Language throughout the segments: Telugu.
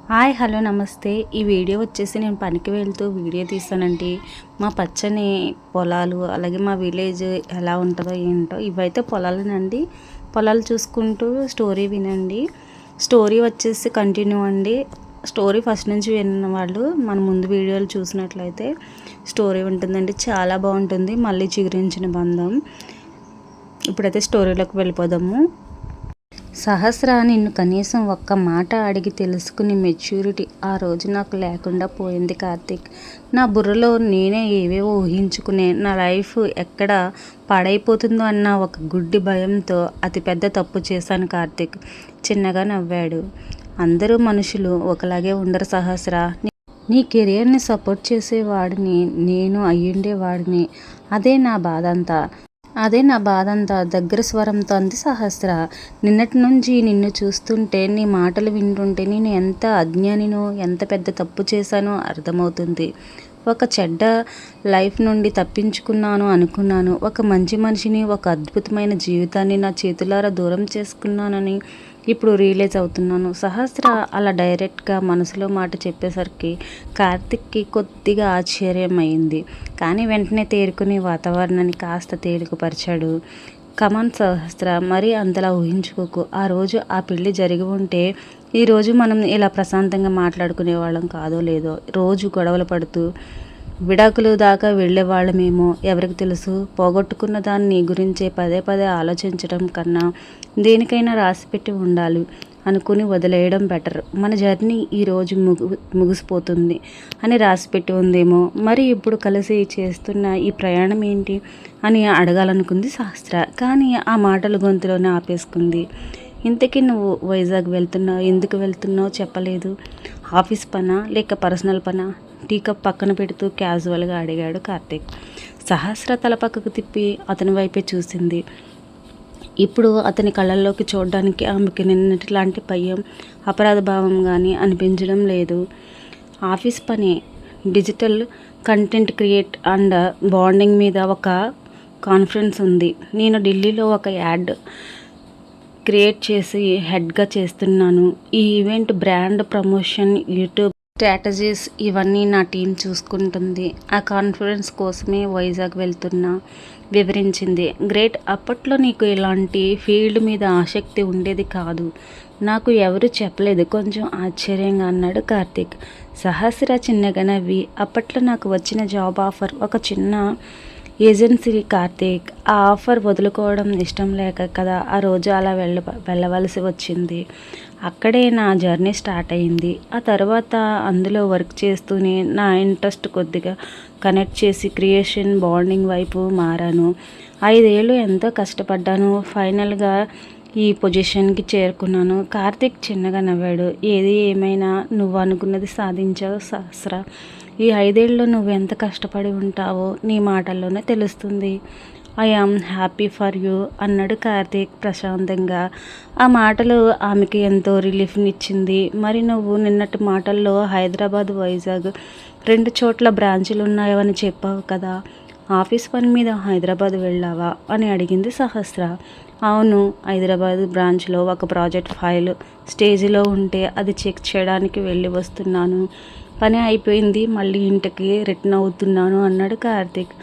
హాయ్ హలో నమస్తే. ఈ వీడియో వచ్చేసి నేను పనికి వెళ్తూ వీడియో తీస్తానండి. మా పచ్చని పొలాలు అలాగే మా విలేజ్ ఎలా ఉంటుందో ఏంటో. ఇవైతే పొలాలేనండి. పొలాలు చూసుకుంటూ స్టోరీ వినండి. స్టోరీ వచ్చేసి కంటిన్యూ అండి. స్టోరీ ఫస్ట్ నుంచి విన్న వాళ్ళు మన ముందు వీడియోలు చూసినట్లయితే స్టోరీ ఉంటుందండి. చాలా బాగుంటుంది. మళ్ళీ చిగురించిన బంధం. ఇప్పుడైతే స్టోరీలోకి వెళ్ళిపోదాము. సహస్ర నిన్ను కనీసం ఒక్క మాట అడిగి తెలుసుకుని మెచ్యూరిటీ ఆ రోజు నాకు లేకుండా పోయింది కార్తీక్. నా బుర్రలో నేనే ఏవేవో ఊహించుకునే నా లైఫ్ ఎక్కడ పాడైపోతుందో అన్న ఒక గుడ్డి భయంతో అతిపెద్ద తప్పు చేశాను కార్తీక్. చిన్నగా నవ్వాడు. అందరూ మనుషులు ఒకలాగే ఉండరు సహస్ర. నీ కెరియర్ని సపోర్ట్ చేసేవాడిని నేను అయ్యుండేవాడిని. అదే నా బాధంతా దగ్గర స్వరంతో అంది సహస్ర. నిన్నటి నుంచి నిన్ను చూస్తుంటే నీ మాటలు వింటుంటే నేను ఎంత అజ్ఞానినో ఎంత పెద్ద తప్పు చేశానో అర్థమవుతుంది. ఒక చెడ్డ లైఫ్ నుండి తప్పించుకున్నాను అనుకున్నాను. ఒక మంచి మనిషిని ఒక అద్భుతమైన జీవితాన్ని నా చేతులారా దూరం చేసుకున్నానని ఇప్పుడు రియలైజ్ అవుతున్నాను. సహస్ర అలా డైరెక్ట్గా మనసులో మాట చెప్పేసరికి కార్తిక్కి కొద్దిగా ఆశ్చర్యం అయింది. కానీ వెంటనే తేరుకుని వాతావరణాన్ని కాస్త తేలికపరిచాడు. కమాన్ సహస్ర, మరీ అంతలా ఊహించుకోకు. ఆ రోజు ఆ పెళ్ళి జరిగి ఉంటే ఈరోజు మనం ఇలా ప్రశాంతంగా మాట్లాడుకునే వాళ్ళం కాదో లేదో. రోజు గొడవలు పడుతూ విడాకులు దాకా వెళ్ళేవాళ్ళమేమో ఎవరికి తెలుసు. పోగొట్టుకున్న దాన్ని గురించే పదే పదే ఆలోచించడం కన్నా దేనికైనా రాసిపెట్టి ఉండాలి అనుకుని వదిలేయడం బెటర్. మన జర్నీ ఈరోజు ముగిసిపోతుంది అని రాసిపెట్టి ఉందేమో. మరి ఇప్పుడు కలిసి చేస్తున్న ఈ ప్రయాణం ఏంటి అని అడగాలనుకుంది సహస్ర. కానీ ఆ మాటలు గొంతులోనే ఆపేసుకుంది. ఇంతకీ నువ్వు వైజాగ్ వెళ్తున్నావు, ఎందుకు వెళ్తున్నావు చెప్పలేదు. ఆఫీస్ పనా లేక పర్సనల్ పనా? టీ కప్ పక్కన పెడుతూ క్యాజువల్గా అడిగాడు కార్తీక్. సహస్ర తల పక్కకు తిప్పి అతని వైపే చూసింది. ఇప్పుడు అతని కళ్ళల్లోకి చూడడానికి ఆమెకి నిన్నటి లాంటి భయం, అపరాధ భావం కానీ అనిపించడం లేదు. ఆఫీస్ పని, digital content create and bonding మీద ఒక కాన్ఫరెన్స్ ఉంది. నేను ఢిల్లీలో ఒక యాడ్ క్రియేట్ చేసి హెడ్గా చేస్తున్నాను. ఈ event brand promotion, YouTube strategies ఇవన్నీ నా టీం చూసుకుంటుంది. ఆ కాన్ఫరెన్స్ కోసమే వైజాగ్ వెళ్తున్నా వివరించింది. గ్రేట్. అప్పట్లో నీకు ఇలాంటి ఫీల్డ్ మీద ఆసక్తి ఉండేది కాదు. నాకు ఎవరు చెప్పలేదు. కొంచెం ఆశ్చర్యంగా అన్నాడు కార్తీక్. సహస్ర చిన్నగా నవ్వి, అప్పట్లో నాకు వచ్చిన జాబ్ ఆఫర్ ఒక చిన్న ఏజెన్సీ కార్తీక్. ఆ ఆఫర్ వదులుకోవడం ఇష్టం లేక కదా ఆ రోజు అలా వెళ్ళవలసి వచ్చింది. అక్కడే నా జర్నీ స్టార్ట్ అయింది. ఆ తర్వాత అందులో వర్క్ చేస్తూనే నా ఇంట్రెస్ట్ కొద్దిగా కనెక్ట్ చేసి క్రియేషన్, బాండింగ్ వైపు మారాను. 5 ఏళ్ళు ఎంతో కష్టపడ్డాను. ఫైనల్గా ఈ పొజిషన్కి చేరుకున్నాను. కార్తీక్ చిన్నగా నవ్వాడు. ఏది ఏమైనా నువ్వు అనుకున్నది సాధించావు సహస్ర. ఈ 5 ఏళ్ళలో నువ్వు ఎంత కష్టపడి ఉంటావో నీ మాటల్లోనే తెలుస్తుంది. I am happy for you అన్నాడు కార్తీక్ ప్రశాంతంగా. ఆ మాటలు ఆమెకి ఎంతో రిలీఫ్నిచ్చింది. మరి నువ్వు నిన్నటి మాటల్లో హైదరాబాద్, వైజాగ్ 2 చోట్ల బ్రాంచులు ఉన్నాయని చెప్పావు కదా. ఆఫీస్ పని మీద హైదరాబాద్ వెళ్ళావా అని అడిగింది సహస్ర. అవును, హైదరాబాద్ బ్రాంచ్లో ఒక ప్రాజెక్ట్ ఫైల్ స్టేజ్లో ఉంటే అది చెక్ చేయడానికి వెళ్ళి వస్తున్నాను. పని అయిపోయింది, మళ్ళీ ఇంటికి రిటర్న్ అవుతున్నాను అన్నాడు కార్తీక్.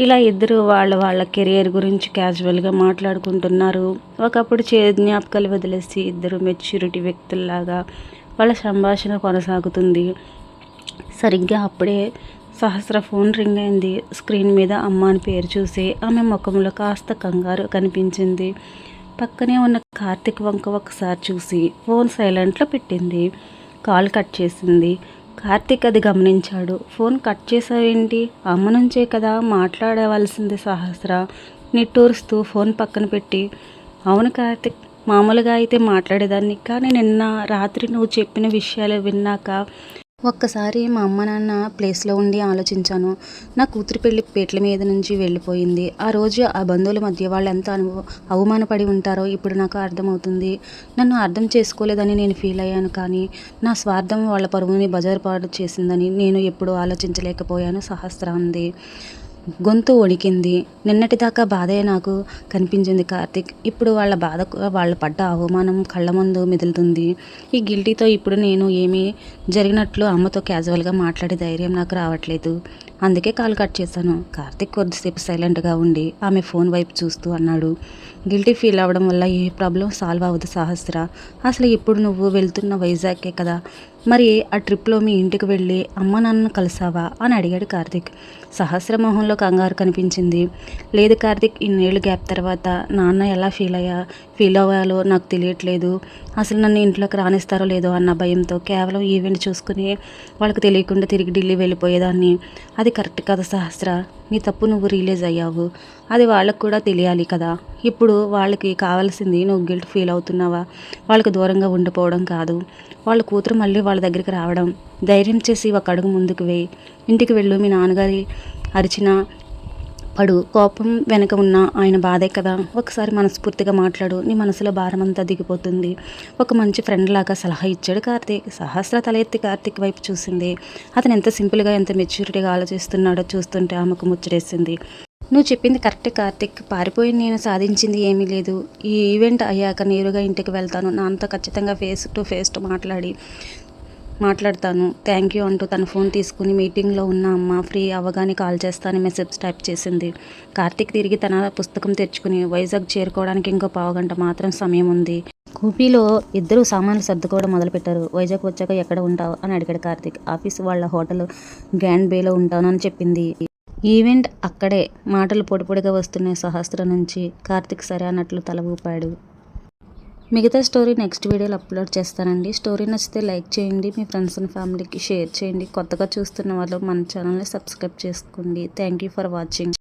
ఇలా ఇద్దరు వాళ్ళ కెరియర్ గురించి క్యాజువల్గా మాట్లాడుకుంటున్నారు. ఒకప్పుడు జ్ఞాపకాలు వదిలేసి ఇద్దరు మెచ్యూరిటీ వ్యక్తుల్లాగా వాళ్ళ సంభాషణ కొనసాగుతుంది. సరిగ్గా అప్పుడే సహస్ర ఫోన్ రింగ్ అయింది. స్క్రీన్ మీద అమ్మ అని పేరు చూసి ఆమె ముఖంలో కాస్త కంగారు కనిపించింది. పక్కనే ఉన్న కార్తీక్ వంక ఒకసారి చూసి ఫోన్ సైలెంట్లో పెట్టింది. కాల్ కట్ చేసింది. కార్తీక్ అది గమనించాడు. ఫోన్ కట్ చేసావేంటి? అమ్మ నుంచే కదా మాట్లాడవలసింది సహస్ర నిట్టూరుస్తూ ఫోన్ పక్కన పెట్టి. అవును కార్తీక్, మామూలుగా అయితే మాట్లాడేదాన్ని, కానీ నిన్న రాత్రి నువ్వు చెప్పిన విషయాలు విన్నాక ఒక్కసారి మా అమ్మ నాన్న ప్లేస్లో ఉండి ఆలోచించాను. నా కూతురి పెళ్లి పేట్ల మీద నుంచి వెళ్ళిపోయింది. ఆ రోజు ఆ బంధువుల మధ్య వాళ్ళు ఎంత అవమానపడి ఉంటారో ఇప్పుడు నాకు అర్థమవుతుంది. నన్ను అర్థం చేసుకోలేదని నేను ఫీల్ అయ్యాను, కానీ నా స్వార్థం వాళ్ళ పరువుని బజారుపాటు చేసిందని నేను ఎప్పుడూ ఆలోచించలేకపోయాను సహస్ర అంది. గొంతు వణికింది. నిన్నటిదాకా బాధే నాకు కనిపించింది కార్తీక్. ఇప్పుడు వాళ్ళు పడ్డ అవమానం కళ్ళ ముందు మెదులుతుంది. ఈ గిల్టీతో ఇప్పుడు నేను ఏమీ జరిగినట్లు అమ్మతో క్యాజువల్గా మాట్లాడే ధైర్యం నాకు రావట్లేదు. అందుకే కాల్ కట్ చేశాను. కార్తీక్ కొద్దిసేపు సైలెంట్గా ఉండి ఆమె ఫోన్ వైపు చూస్తూ అన్నాడు. గిల్టీ ఫీల్ అవ్వడం వల్ల ఏ ప్రాబ్లం సాల్వ్ అవ్వదు సహస్ర. అసలు ఇప్పుడు నువ్వు వెళ్తున్న వైజాగ్కే కదా, మరి ఆ ట్రిప్లో మీ ఇంటికి వెళ్ళి అమ్మ నాన్నను కలిసావా అని అడిగాడు కార్తీక్. సహస్ర మొహంలో కంగారు కనిపించింది. లేదు కార్తీక్, ఇన్నేళ్ళు గ్యాప్ తర్వాత నాన్న ఎలా ఫీల్ అవ్వాలో నాకు తెలియట్లేదు. అసలు నన్ను ఇంట్లోకి రానిస్తారో లేదో అన్న భయంతో కేవలం ఈవెంట్ చూసుకుని వాళ్ళకి తెలియకుండా తిరిగి ఢిల్లీ వెళ్ళిపోయేదాన్ని. అది కరెక్ట్ కదా సహస్ర, నీ తప్పు నువ్వు రియలైజ్ అయ్యావు. అది వాళ్ళకు కూడా తెలియాలి కదా. ఇప్పుడు వాళ్ళకి కావాల్సింది నువ్వు గిల్ట్ ఫీల్ అవుతున్నావా, వాళ్ళకి దూరంగా ఉండిపోవడం కాదు. వాళ్ళ కూతురు మళ్ళీ వాళ్ళ దగ్గరికి రావడం. ధైర్యం చేసి ఒక అడుగు ముందుకు వేయి. ఇంటికి వెళ్ళు. మీ నాన్నగారి అరిచిన పడు. కోపం వెనక ఉన్న ఆయన బాధే కదా. ఒకసారి మనస్ఫూర్తిగా మాట్లాడు. నీ మనసులో భారం అంతా దిగిపోతుంది. ఒక మంచి ఫ్రెండ్ లాగా సలహా ఇచ్చాడు కార్తీక్. సహస్ర తల ఎత్తి కార్తీక్ వైపు చూసింది. అతను ఎంత సింపుల్గా ఎంత మెచ్యూరిటీగా ఆలోచిస్తున్నాడో చూస్తుంటే ఆమెకు ముచ్చటేసింది. నువ్వు చెప్పింది కరెక్టే కార్తీక్. పారిపోయి నేను సాధించింది ఏమీ లేదు. ఈ ఈవెంట్ అయ్యాక నేరుగా ఇంటికి వెళ్తాను. నాన్నతో ఖచ్చితంగా ఫేస్ టు ఫేస్ మాట్లాడతాను. థ్యాంక్ యూ అంటూ తన ఫోన్ తీసుకుని మీటింగ్లో ఉన్న అమ్మ ఫ్రీ అవ్వగానే కాల్ చేస్తానని మెసేజ్ టైప్ చేసింది. కార్తీక్ తిరిగి తన పుస్తకం తెచ్చుకుని వైజాగ్ చేరుకోవడానికి ఇంకో పావుగంట మాత్రం సమయం ఉంది. కూపీలో ఇద్దరు సామాన్లు సర్దుకోవడం మొదలుపెట్టారు. వైజాగ్ వచ్చాక ఎక్కడ ఉంటావు అని అడిగాడు కార్తీక్. ఆఫీస్ వాళ్ళ హోటల్ గ్రాండ్ బేలో ఉంటాను అని చెప్పింది. ఈవెంట్ అక్కడే. మాటలు పొడిపొడిగా వస్తున్నాయి సహస్ర నుంచి. కార్తీక్ సరే అన్నట్లు తల ఊపాడు. మిగతా స్టోరీ నెక్స్ట్ వీడియోలో అప్లోడ్ చేస్తానండి. స్టోరీ నచ్చితే లైక్ చేయండి, మీ ఫ్రెండ్స్ అండ్ ఫ్యామిలీకి షేర్ చేయండి. కొత్తగా చూస్తున్న వాళ్ళు మన ఛానల్ని సబ్స్క్రైబ్ చేసుకోండి. Thank you for watching.